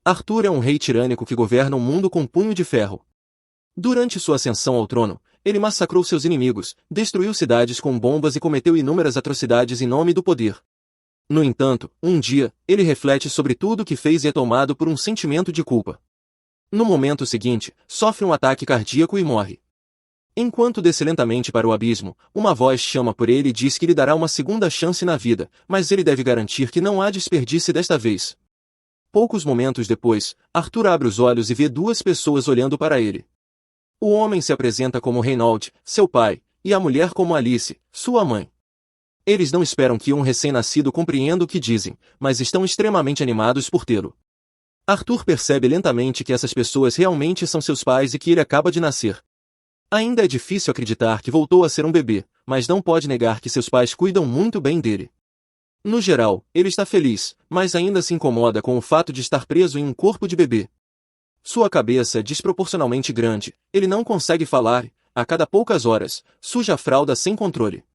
Arthur é um rei tirânico que governa o mundo com punho de ferro. Durante sua ascensão ao trono, ele massacrou seus inimigos, destruiu cidades com bombas e cometeu inúmeras atrocidades em nome do poder. No entanto, um dia, ele reflete sobre tudo o que fez e é tomado por um sentimento de culpa. No momento seguinte, sofre um ataque cardíaco e morre. Enquanto desce lentamente para o abismo, uma voz chama por ele e diz que lhe dará uma segunda chance na vida, mas ele deve garantir que não há desperdício desta vez. Poucos momentos depois, Arthur abre os olhos e vê duas pessoas olhando para ele. O homem se apresenta como Reynald, seu pai, e a mulher como Alice, sua mãe. Eles não esperam que um recém-nascido compreenda o que dizem, mas estão extremamente animados por tê-lo. Arthur percebe lentamente que essas pessoas realmente são seus pais e que ele acaba de nascer. Ainda é difícil acreditar que voltou a ser um bebê, mas não pode negar que seus pais cuidam muito bem dele. No geral, ele está feliz, mas ainda se incomoda com o fato de estar preso em um corpo de bebê. Sua cabeça é desproporcionalmente grande, ele não consegue falar e, a cada poucas horas, suja a fralda sem controle.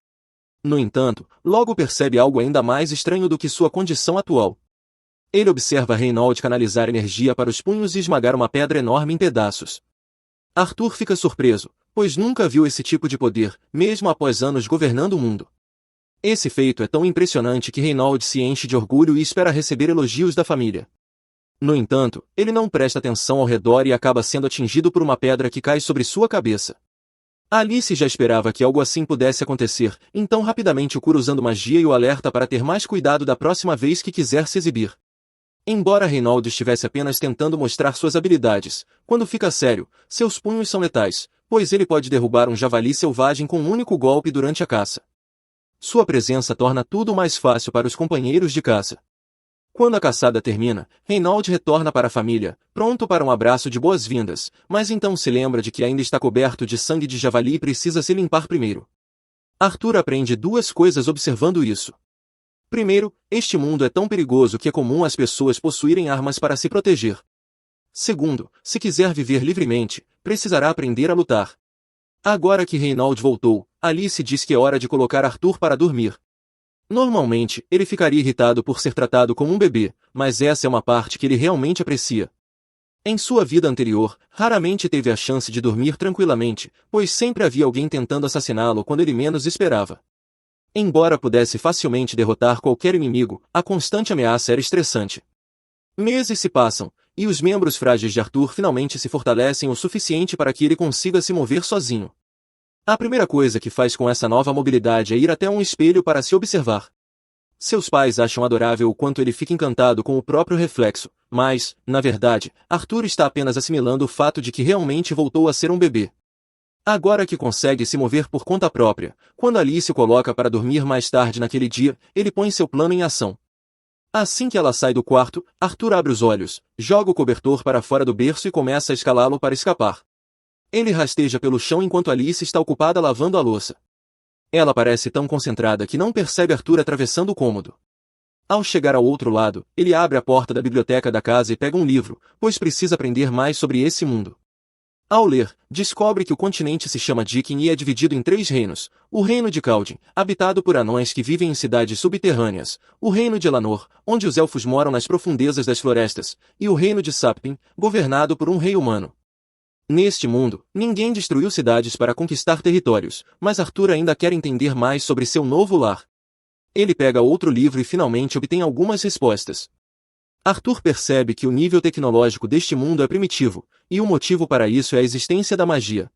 No entanto, logo percebe algo ainda mais estranho do que sua condição atual. Ele observa Reynald canalizar energia para os punhos e esmagar uma pedra enorme em pedaços. Arthur fica surpreso, pois nunca viu esse tipo de poder, mesmo após anos governando o mundo. Esse feito é tão impressionante que Reynald se enche de orgulho e espera receber elogios da família. No entanto, ele não presta atenção ao redor e acaba sendo atingido por uma pedra que cai sobre sua cabeça. Alice já esperava que algo assim pudesse acontecer, então rapidamente o cura usando magia e o alerta para ter mais cuidado da próxima vez que quiser se exibir. Embora Reynald estivesse apenas tentando mostrar suas habilidades, quando fica sério, seus punhos são letais, pois ele pode derrubar um javali selvagem com um único golpe durante a caça. Sua presença torna tudo mais fácil para os companheiros de caça. Quando a caçada termina, Reynald retorna para a família, pronto para um abraço de boas-vindas, mas então se lembra de que ainda está coberto de sangue de javali e precisa se limpar primeiro. Arthur aprende duas coisas observando isso. Primeiro, este mundo é tão perigoso que é comum as pessoas possuírem armas para se proteger. Segundo, se quiser viver livremente, precisará aprender a lutar. Agora que Reynald voltou, Alice diz que é hora de colocar Arthur para dormir. Normalmente, ele ficaria irritado por ser tratado como um bebê, mas essa é uma parte que ele realmente aprecia. Em sua vida anterior, raramente teve a chance de dormir tranquilamente, pois sempre havia alguém tentando assassiná-lo quando ele menos esperava. Embora pudesse facilmente derrotar qualquer inimigo, a constante ameaça era estressante. Meses se passam, e os membros frágeis de Arthur finalmente se fortalecem o suficiente para que ele consiga se mover sozinho. A primeira coisa que faz com essa nova mobilidade é ir até um espelho para se observar. Seus pais acham adorável o quanto ele fica encantado com o próprio reflexo, mas, na verdade, Arthur está apenas assimilando o fato de que realmente voltou a ser um bebê. Agora que consegue se mover por conta própria, quando Alice o coloca para dormir mais tarde naquele dia, ele põe seu plano em ação. Assim que ela sai do quarto, Arthur abre os olhos, joga o cobertor para fora do berço e começa a escalá-lo para escapar. Ele rasteja pelo chão enquanto Alice está ocupada lavando a louça. Ela parece tão concentrada que não percebe Arthur atravessando o cômodo. Ao chegar ao outro lado, ele abre a porta da biblioteca da casa e pega um livro, pois precisa aprender mais sobre esse mundo. Ao ler, descobre que o continente se chama Dikin e é dividido em 3 reinos: o reino de Caldin, habitado por anões que vivem em cidades subterrâneas, o reino de Elanor, onde os elfos moram nas profundezas das florestas, e o reino de Sapin, governado por um rei humano. Neste mundo, ninguém destruiu cidades para conquistar territórios, mas Arthur ainda quer entender mais sobre seu novo lar. Ele pega outro livro e finalmente obtém algumas respostas. Arthur percebe que o nível tecnológico deste mundo é primitivo, e o motivo para isso é a existência da magia.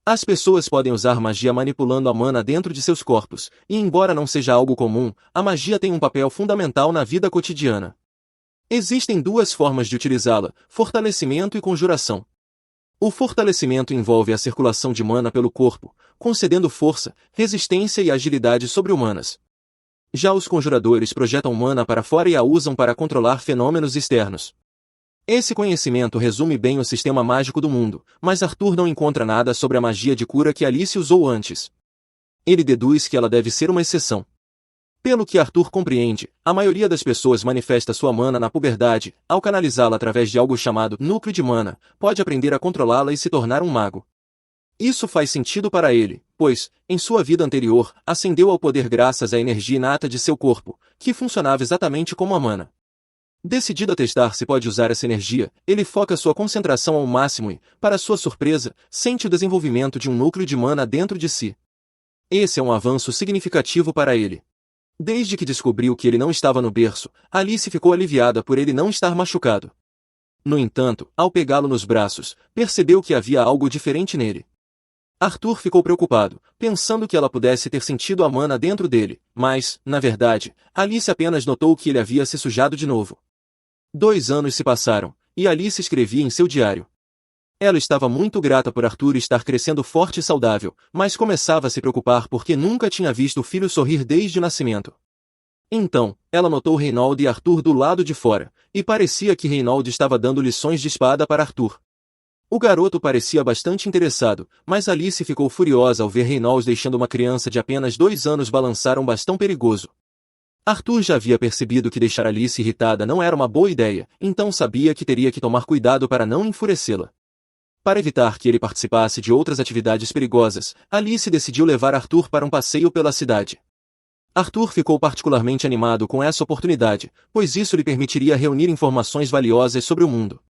As pessoas podem usar magia manipulando a mana dentro de seus corpos, e embora não seja algo comum, a magia tem um papel fundamental na vida cotidiana. Existem 2 formas de utilizá-la: fortalecimento e conjuração. O fortalecimento envolve a circulação de mana pelo corpo, concedendo força, resistência e agilidade sobre-humanas. Já os conjuradores projetam mana para fora e a usam para controlar fenômenos externos. Esse conhecimento resume bem o sistema mágico do mundo, mas Arthur não encontra nada sobre a magia de cura que Alice usou antes. Ele deduz que ela deve ser uma exceção. Pelo que Arthur compreende, a maioria das pessoas manifesta sua mana na puberdade, ao canalizá-la através de algo chamado núcleo de mana, pode aprender a controlá-la e se tornar um mago. Isso faz sentido para ele, pois, em sua vida anterior, ascendeu ao poder graças à energia inata de seu corpo, que funcionava exatamente como a mana. Decidido a testar se pode usar essa energia, ele foca sua concentração ao máximo e, para sua surpresa, sente o desenvolvimento de um núcleo de mana dentro de si. Esse é um avanço significativo para ele. Desde que descobriu que ele não estava no berço, Alice ficou aliviada por ele não estar machucado. No entanto, ao pegá-lo nos braços, percebeu que havia algo diferente nele. Arthur ficou preocupado, pensando que ela pudesse ter sentido a mana dentro dele, mas, na verdade, Alice apenas notou que ele havia se sujado de novo. 2 anos se passaram, e Alice escrevia em seu diário. Ela estava muito grata por Arthur estar crescendo forte e saudável, mas começava a se preocupar porque nunca tinha visto o filho sorrir desde o nascimento. Então, ela notou Reynald e Arthur do lado de fora, e parecia que Reynald estava dando lições de espada para Arthur. O garoto parecia bastante interessado, mas Alice ficou furiosa ao ver Reynald deixando uma criança de apenas 2 anos balançar um bastão perigoso. Arthur já havia percebido que deixar Alice irritada não era uma boa ideia, então sabia que teria que tomar cuidado para não enfurecê-la. Para evitar que ele participasse de outras atividades perigosas, Alice decidiu levar Arthur para um passeio pela cidade. Arthur ficou particularmente animado com essa oportunidade, pois isso lhe permitiria reunir informações valiosas sobre o mundo.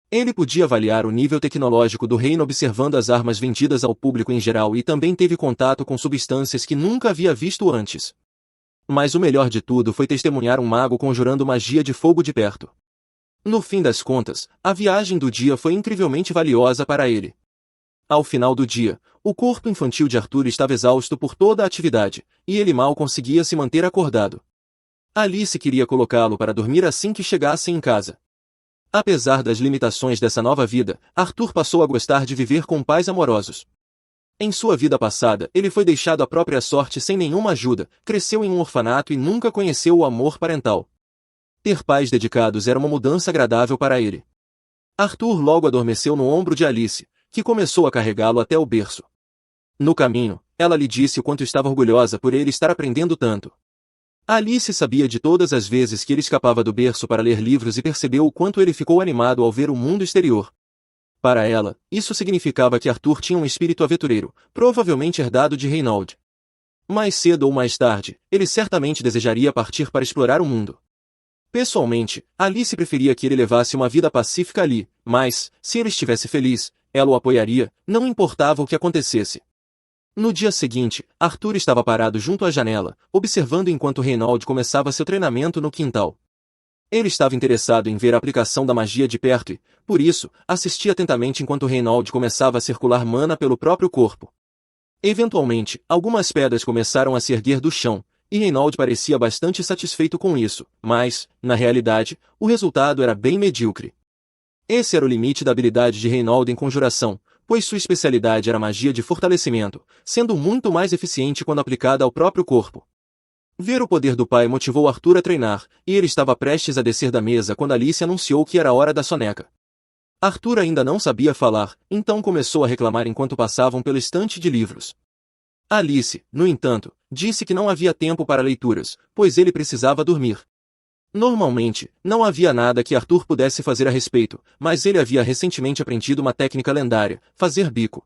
Ele podia avaliar o nível tecnológico do reino observando as armas vendidas ao público em geral e também teve contato com substâncias que nunca havia visto antes. Mas o melhor de tudo foi testemunhar um mago conjurando magia de fogo de perto. No fim das contas, a viagem do dia foi incrivelmente valiosa para ele. Ao final do dia, o corpo infantil de Arthur estava exausto por toda a atividade, e ele mal conseguia se manter acordado. Alice queria colocá-lo para dormir assim que chegassem em casa. Apesar das limitações dessa nova vida, Arthur passou a gostar de viver com pais amorosos. Em sua vida passada, ele foi deixado à própria sorte sem nenhuma ajuda, cresceu em um orfanato e nunca conheceu o amor parental. Ter pais dedicados era uma mudança agradável para ele. Arthur logo adormeceu no ombro de Alice, que começou a carregá-lo até o berço. No caminho, ela lhe disse o quanto estava orgulhosa por ele estar aprendendo tanto. Alice sabia de todas as vezes que ele escapava do berço para ler livros e percebeu o quanto ele ficou animado ao ver o mundo exterior. Para ela, isso significava que Arthur tinha um espírito aventureiro, provavelmente herdado de Reynald. Mais cedo ou mais tarde, ele certamente desejaria partir para explorar o mundo. Pessoalmente, Alice preferia que ele levasse uma vida pacífica ali, mas, se ele estivesse feliz, ela o apoiaria, não importava o que acontecesse. No dia seguinte, Arthur estava parado junto à janela, observando enquanto Reynald começava seu treinamento no quintal. Ele estava interessado em ver a aplicação da magia de perto e, por isso, assistia atentamente enquanto Reynald começava a circular mana pelo próprio corpo. Eventualmente, algumas pedras começaram a se erguer do chão, e Reynald parecia bastante satisfeito com isso, mas, na realidade, o resultado era bem medíocre. Esse era o limite da habilidade de Reynald em conjuração, pois sua especialidade era magia de fortalecimento, sendo muito mais eficiente quando aplicada ao próprio corpo. Ver o poder do pai motivou Arthur a treinar, e ele estava prestes a descer da mesa quando Alice anunciou que era hora da soneca. Arthur ainda não sabia falar, então começou a reclamar enquanto passavam pela estante de livros. Alice, no entanto, disse que não havia tempo para leituras, pois ele precisava dormir. Normalmente, não havia nada que Arthur pudesse fazer a respeito, mas ele havia recentemente aprendido uma técnica lendária, fazer bico.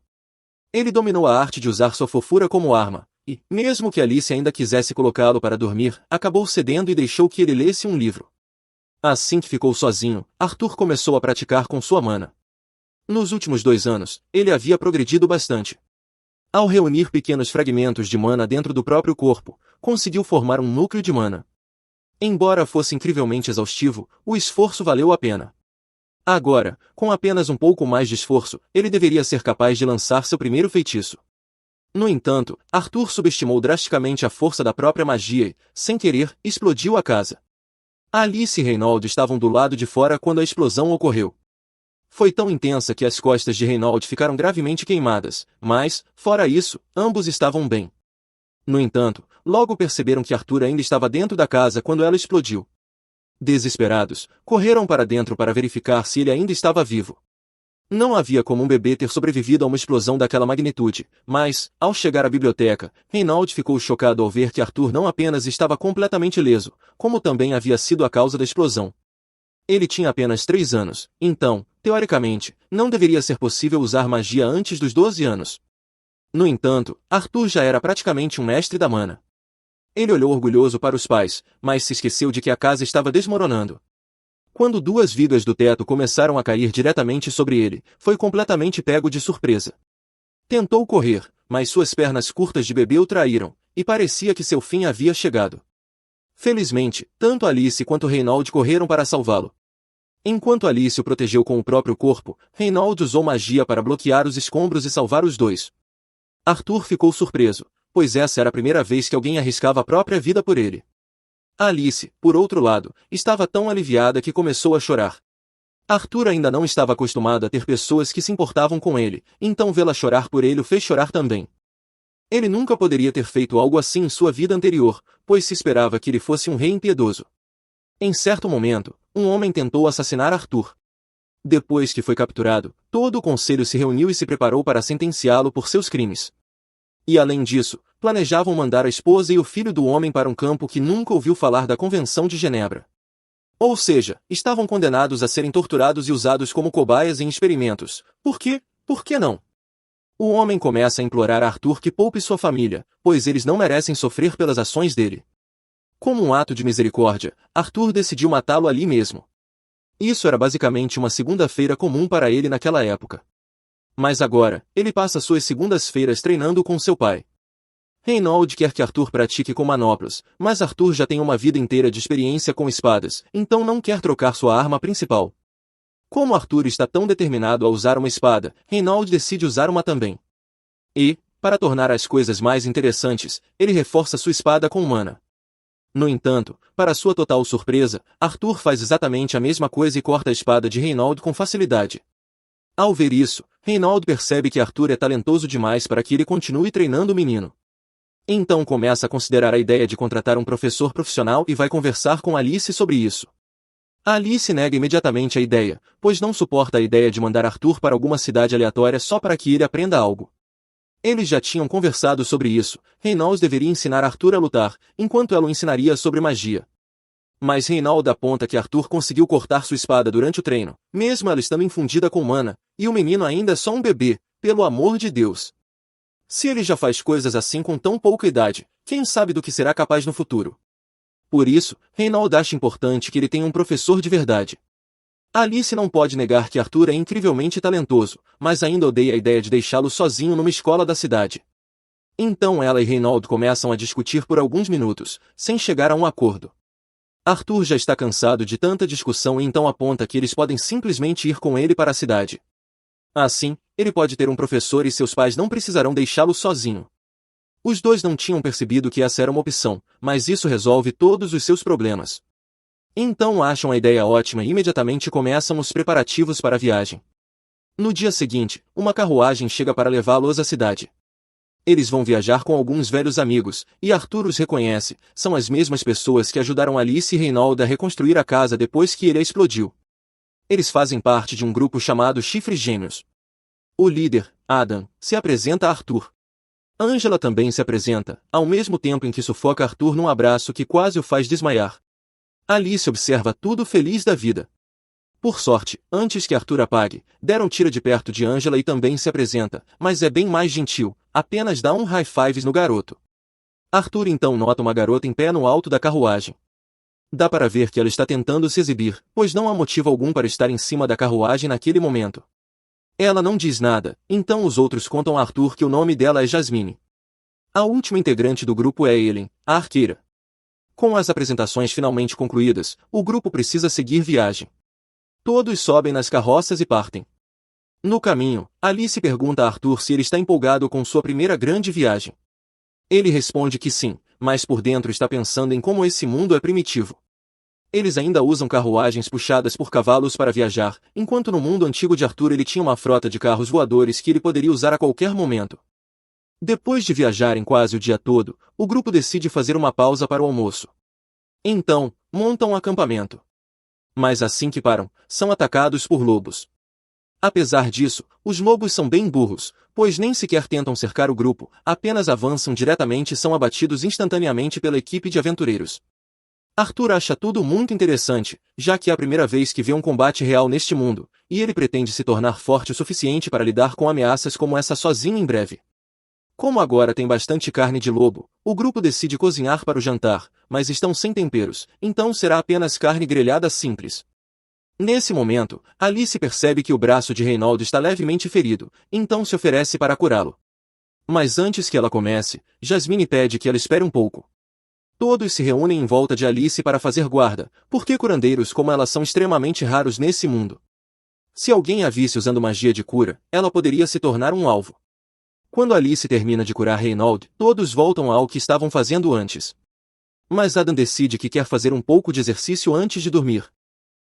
Ele dominou a arte de usar sua fofura como arma, e, mesmo que Alice ainda quisesse colocá-lo para dormir, acabou cedendo e deixou que ele lesse um livro. Assim que ficou sozinho, Arthur começou a praticar com sua mana. Nos últimos 2 anos, ele havia progredido bastante. Ao reunir pequenos fragmentos de mana dentro do próprio corpo, conseguiu formar um núcleo de mana. Embora fosse incrivelmente exaustivo, o esforço valeu a pena. Agora, com apenas um pouco mais de esforço, ele deveria ser capaz de lançar seu primeiro feitiço. No entanto, Arthur subestimou drasticamente a força da própria magia e, sem querer, explodiu a casa. Alice e Reynald estavam do lado de fora quando a explosão ocorreu. Foi tão intensa que as costas de Reynald ficaram gravemente queimadas, mas, fora isso, ambos estavam bem. No entanto, logo perceberam que Arthur ainda estava dentro da casa quando ela explodiu. Desesperados, correram para dentro para verificar se ele ainda estava vivo. Não havia como um bebê ter sobrevivido a uma explosão daquela magnitude, mas, ao chegar à biblioteca, Reynald ficou chocado ao ver que Arthur não apenas estava completamente ileso, como também havia sido a causa da explosão. Ele tinha apenas 3 anos, então, teoricamente, não deveria ser possível usar magia antes dos 12 anos. No entanto, Arthur já era praticamente um mestre da mana. Ele olhou orgulhoso para os pais, mas se esqueceu de que a casa estava desmoronando. Quando duas vigas do teto começaram a cair diretamente sobre ele, foi completamente pego de surpresa. Tentou correr, mas suas pernas curtas de bebê o traíram, e parecia que seu fim havia chegado. Felizmente, tanto Alice quanto Reynald correram para salvá-lo. Enquanto Alice o protegeu com o próprio corpo, Reynald usou magia para bloquear os escombros e salvar os dois. Arthur ficou surpreso, pois essa era a primeira vez que alguém arriscava a própria vida por ele. Alice, por outro lado, estava tão aliviada que começou a chorar. Arthur ainda não estava acostumado a ter pessoas que se importavam com ele, então vê-la chorar por ele o fez chorar também. Ele nunca poderia ter feito algo assim em sua vida anterior, pois se esperava que ele fosse um rei impiedoso. Em certo momento, um homem tentou assassinar Arthur. Depois que foi capturado, todo o conselho se reuniu e se preparou para sentenciá-lo por seus crimes. E além disso, planejavam mandar a esposa e o filho do homem para um campo que nunca ouviu falar da Convenção de Genebra. Ou seja, estavam condenados a serem torturados e usados como cobaias em experimentos. Por quê? Por que não? O homem começa a implorar a Arthur que poupe sua família, pois eles não merecem sofrer pelas ações dele. Como um ato de misericórdia, Arthur decidiu matá-lo ali mesmo. Isso era basicamente uma segunda-feira comum para ele naquela época. Mas agora, ele passa suas segundas-feiras treinando com seu pai. Reynald quer que Arthur pratique com manoplas, mas Arthur já tem uma vida inteira de experiência com espadas, então não quer trocar sua arma principal. Como Arthur está tão determinado a usar uma espada, Reynald decide usar uma também. E, para tornar as coisas mais interessantes, ele reforça sua espada com mana. No entanto, para sua total surpresa, Arthur faz exatamente a mesma coisa e corta a espada de Reynald com facilidade. Ao ver isso, Reynald percebe que Arthur é talentoso demais para que ele continue treinando o menino. Então começa a considerar a ideia de contratar um professor profissional e vai conversar com Alice sobre isso. Alice nega imediatamente a ideia, pois não suporta a ideia de mandar Arthur para alguma cidade aleatória só para que ele aprenda algo. Eles já tinham conversado sobre isso, Reynald deveria ensinar Arthur a lutar, enquanto ela o ensinaria sobre magia. Mas Reynald aponta que Arthur conseguiu cortar sua espada durante o treino, mesmo ela estando infundida com mana, e o menino ainda é só um bebê, pelo amor de Deus. Se ele já faz coisas assim com tão pouca idade, quem sabe do que será capaz no futuro? Por isso, Reynald acha importante que ele tenha um professor de verdade. Alice não pode negar que Arthur é incrivelmente talentoso, mas ainda odeia a ideia de deixá-lo sozinho numa escola da cidade. Então ela e Reynald começam a discutir por alguns minutos, sem chegar a um acordo. Arthur já está cansado de tanta discussão e então aponta que eles podem simplesmente ir com ele para a cidade. Assim, ele pode ter um professor e seus pais não precisarão deixá-lo sozinho. Os dois não tinham percebido que essa era uma opção, mas isso resolve todos os seus problemas. Então acham a ideia ótima e imediatamente começam os preparativos para a viagem. No dia seguinte, uma carruagem chega para levá-los à cidade. Eles vão viajar com alguns velhos amigos, e Arthur os reconhece, são as mesmas pessoas que ajudaram Alice e Reynald a reconstruir a casa depois que ele a explodiu. Eles fazem parte de um grupo chamado Chifres Gêmeos. O líder, Adam, se apresenta a Arthur. Angela também se apresenta, ao mesmo tempo em que sufoca Arthur num abraço que quase o faz desmaiar. Alice observa tudo feliz da vida. Por sorte, antes que Arthur apague, Daryl tira de perto de Angela e também se apresenta, mas é bem mais gentil, apenas dá um high fives no garoto. Arthur então nota uma garota em pé no alto da carruagem. Dá para ver que ela está tentando se exibir, pois não há motivo algum para estar em cima da carruagem naquele momento. Ela não diz nada, então os outros contam a Arthur que o nome dela é Jasmine. A última integrante do grupo é Ellen, a arqueira. Com as apresentações finalmente concluídas, o grupo precisa seguir viagem. Todos sobem nas carroças e partem. No caminho, Alice pergunta a Arthur se ele está empolgado com sua primeira grande viagem. Ele responde que sim, mas por dentro está pensando em como esse mundo é primitivo. Eles ainda usam carruagens puxadas por cavalos para viajar, enquanto no mundo antigo de Arthur ele tinha uma frota de carros voadores que ele poderia usar a qualquer momento. Depois de viajarem quase o dia todo, o grupo decide fazer uma pausa para o almoço. Então, montam um acampamento. Mas assim que param, são atacados por lobos. Apesar disso, os lobos são bem burros, pois nem sequer tentam cercar o grupo, apenas avançam diretamente e são abatidos instantaneamente pela equipe de aventureiros. Arthur acha tudo muito interessante, já que é a primeira vez que vê um combate real neste mundo, e ele pretende se tornar forte o suficiente para lidar com ameaças como essa sozinho em breve. Como agora tem bastante carne de lobo, o grupo decide cozinhar para o jantar, mas estão sem temperos, então será apenas carne grelhada simples. Nesse momento, Alice percebe que o braço de Reinaldo está levemente ferido, então se oferece para curá-lo. Mas antes que ela comece, Jasmine pede que ela espere um pouco. Todos se reúnem em volta de Alice para fazer guarda, porque curandeiros como ela são extremamente raros nesse mundo. Se alguém a visse usando magia de cura, ela poderia se tornar um alvo. Quando Alice termina de curar Reinaldo, todos voltam ao que estavam fazendo antes. Mas Adam decide que quer fazer um pouco de exercício antes de dormir.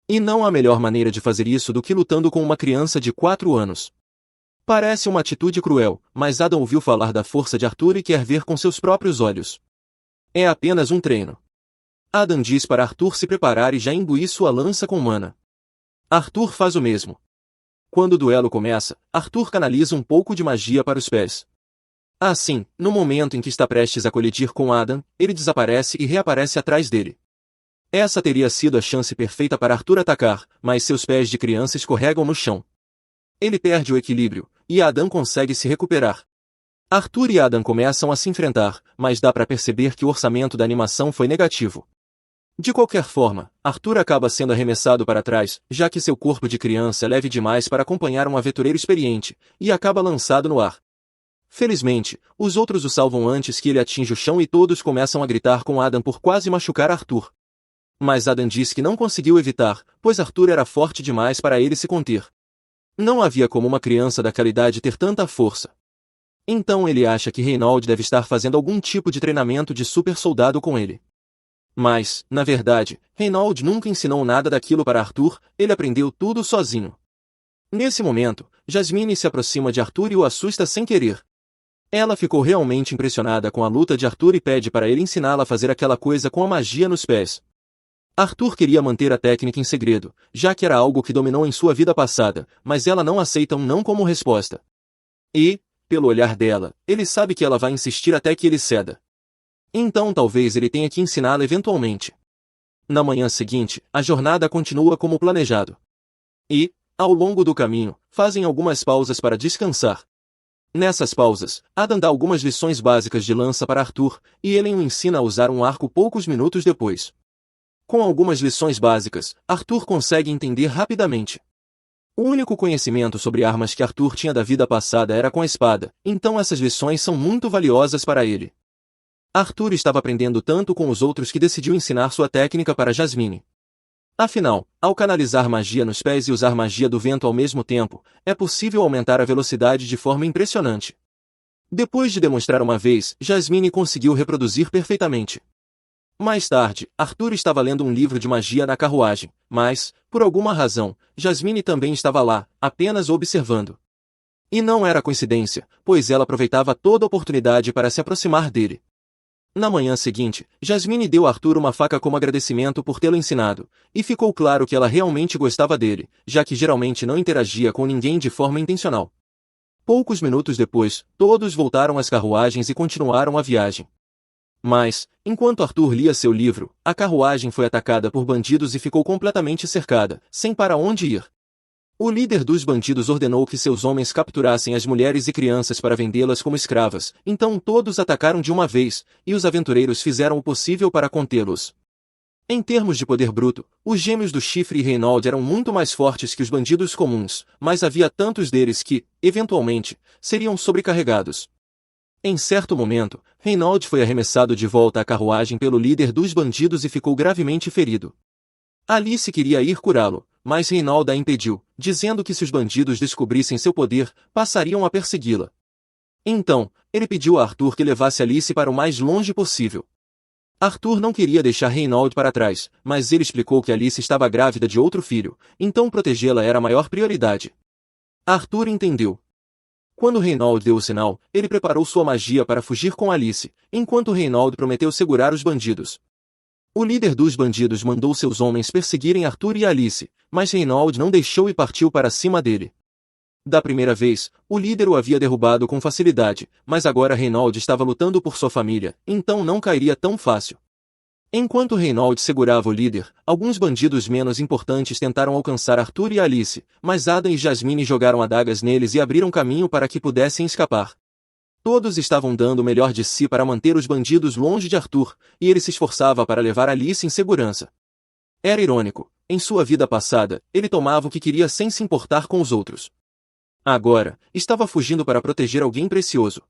E não há melhor maneira de fazer isso do que lutando com uma criança de 4 anos. Parece uma atitude cruel, mas Adam ouviu falar da força de Arthur e quer ver com seus próprios olhos. É apenas um treino. Adam diz para Arthur se preparar e já imbuir sua lança com mana. Arthur faz o mesmo. Quando o duelo começa, Arthur canaliza um pouco de magia para os pés. Assim, no momento em que está prestes a colidir com Adam, ele desaparece e reaparece atrás dele. Essa teria sido a chance perfeita para Arthur atacar, mas seus pés de criança escorregam no chão. Ele perde o equilíbrio, e Adam consegue se recuperar. Arthur e Adam começam a se enfrentar, mas dá para perceber que o orçamento da animação foi negativo. De qualquer forma, Arthur acaba sendo arremessado para trás, já que seu corpo de criança é leve demais para acompanhar um aventureiro experiente, e acaba lançado no ar. Felizmente, os outros o salvam antes que ele atinja o chão e todos começam a gritar com Adam por quase machucar Arthur. Mas Adam diz que não conseguiu evitar, pois Arthur era forte demais para ele se conter. Não havia como uma criança daquela idade ter tanta força. Então ele acha que Reinaldo deve estar fazendo algum tipo de treinamento de super soldado com ele. Mas, na verdade, Reinaldo nunca ensinou nada daquilo para Arthur, ele aprendeu tudo sozinho. Nesse momento, Jasmine se aproxima de Arthur e o assusta sem querer. Ela ficou realmente impressionada com a luta de Arthur e pede para ele ensiná-la a fazer aquela coisa com a magia nos pés. Arthur queria manter a técnica em segredo, já que era algo que dominou em sua vida passada, mas ela não aceita um não como resposta. E, pelo olhar dela, ele sabe que ela vai insistir até que ele ceda. Então talvez ele tenha que ensiná-la eventualmente. Na manhã seguinte, a jornada continua como planejado. E, ao longo do caminho, fazem algumas pausas para descansar. Nessas pausas, Adam dá algumas lições básicas de lança para Arthur, e ele o ensina a usar um arco poucos minutos depois. Com algumas lições básicas, Arthur consegue entender rapidamente. O único conhecimento sobre armas que Arthur tinha da vida passada era com a espada, então essas lições são muito valiosas para ele. Arthur estava aprendendo tanto com os outros que decidiu ensinar sua técnica para Jasmine. Afinal, ao canalizar magia nos pés e usar magia do vento ao mesmo tempo, é possível aumentar a velocidade de forma impressionante. Depois de demonstrar uma vez, Jasmine conseguiu reproduzir perfeitamente. Mais tarde, Arthur estava lendo um livro de magia na carruagem, mas, por alguma razão, Jasmine também estava lá, apenas observando. E não era coincidência, pois ela aproveitava toda oportunidade para se aproximar dele. Na manhã seguinte, Jasmine deu a Arthur uma faca como agradecimento por tê-lo ensinado, e ficou claro que ela realmente gostava dele, já que geralmente não interagia com ninguém de forma intencional. Poucos minutos depois, todos voltaram às carruagens e continuaram a viagem. Mas, enquanto Arthur lia seu livro, a carruagem foi atacada por bandidos e ficou completamente cercada, sem para onde ir. O líder dos bandidos ordenou que seus homens capturassem as mulheres e crianças para vendê-las como escravas, então todos atacaram de uma vez, e os aventureiros fizeram o possível para contê-los. Em termos de poder bruto, os gêmeos do Chifre e Reinaldo eram muito mais fortes que os bandidos comuns, mas havia tantos deles que, eventualmente, seriam sobrecarregados. Em certo momento, Reinaldo foi arremessado de volta à carruagem pelo líder dos bandidos e ficou gravemente ferido. Alice queria ir curá-lo, mas Reinaldo a impediu, dizendo que se os bandidos descobrissem seu poder, passariam a persegui-la. Então, ele pediu a Arthur que levasse Alice para o mais longe possível. Arthur não queria deixar Reinaldo para trás, mas ele explicou que Alice estava grávida de outro filho, então protegê-la era a maior prioridade. Arthur entendeu. Quando Reinaldo deu o sinal, ele preparou sua magia para fugir com Alice, enquanto Reinaldo prometeu segurar os bandidos. O líder dos bandidos mandou seus homens perseguirem Arthur e Alice, mas Reinaldo não deixou e partiu para cima dele. Da primeira vez, o líder o havia derrubado com facilidade, mas agora Reinaldo estava lutando por sua família, então não cairia tão fácil. Enquanto Reinaldo segurava o líder, alguns bandidos menos importantes tentaram alcançar Arthur e Alice, mas Adam e Jasmine jogaram adagas neles e abriram caminho para que pudessem escapar. Todos estavam dando o melhor de si para manter os bandidos longe de Arthur, e ele se esforçava para levar Alice em segurança. Era irônico, Em sua vida passada, ele tomava o que queria sem se importar com os outros. Agora, estava fugindo para proteger alguém precioso.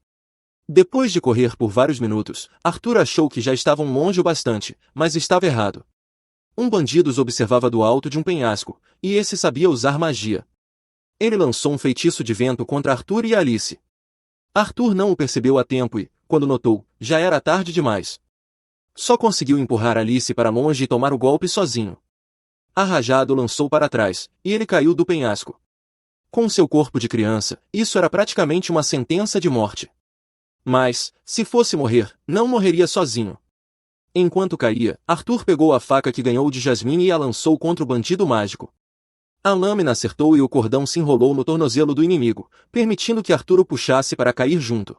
Depois de correr por vários minutos, Arthur achou que já estavam longe o bastante, mas estava errado. Um bandido os observava do alto de um penhasco, e esse sabia usar magia. Ele lançou um feitiço de vento contra Arthur e Alice. Arthur não o percebeu a tempo e, quando notou, já era tarde demais. Só conseguiu empurrar Alice para longe e tomar o golpe sozinho. A rajada o lançou para trás, e ele caiu do penhasco. Com seu corpo de criança, isso era praticamente uma sentença de morte. Mas, se fosse morrer, não morreria sozinho. Enquanto caía, Arthur pegou a faca que ganhou de Jasmine e a lançou contra o bandido mágico. A lâmina acertou e o cordão se enrolou no tornozelo do inimigo, permitindo que Arthur o puxasse para cair junto.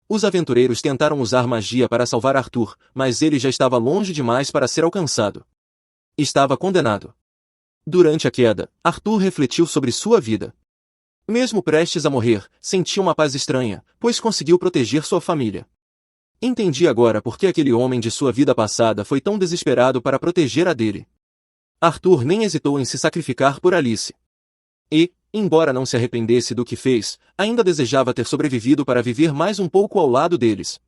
Os aventureiros tentaram usar magia para salvar Arthur, mas ele já estava longe demais para ser alcançado. Estava condenado. Durante a queda, Arthur refletiu sobre sua vida. Mesmo prestes a morrer, sentia uma paz estranha, pois conseguiu proteger sua família. Entendi agora por que aquele homem de sua vida passada foi tão desesperado para proteger a dele. Arthur nem hesitou em se sacrificar por Alice. E, embora não se arrependesse do que fez, ainda desejava ter sobrevivido para viver mais um pouco ao lado deles.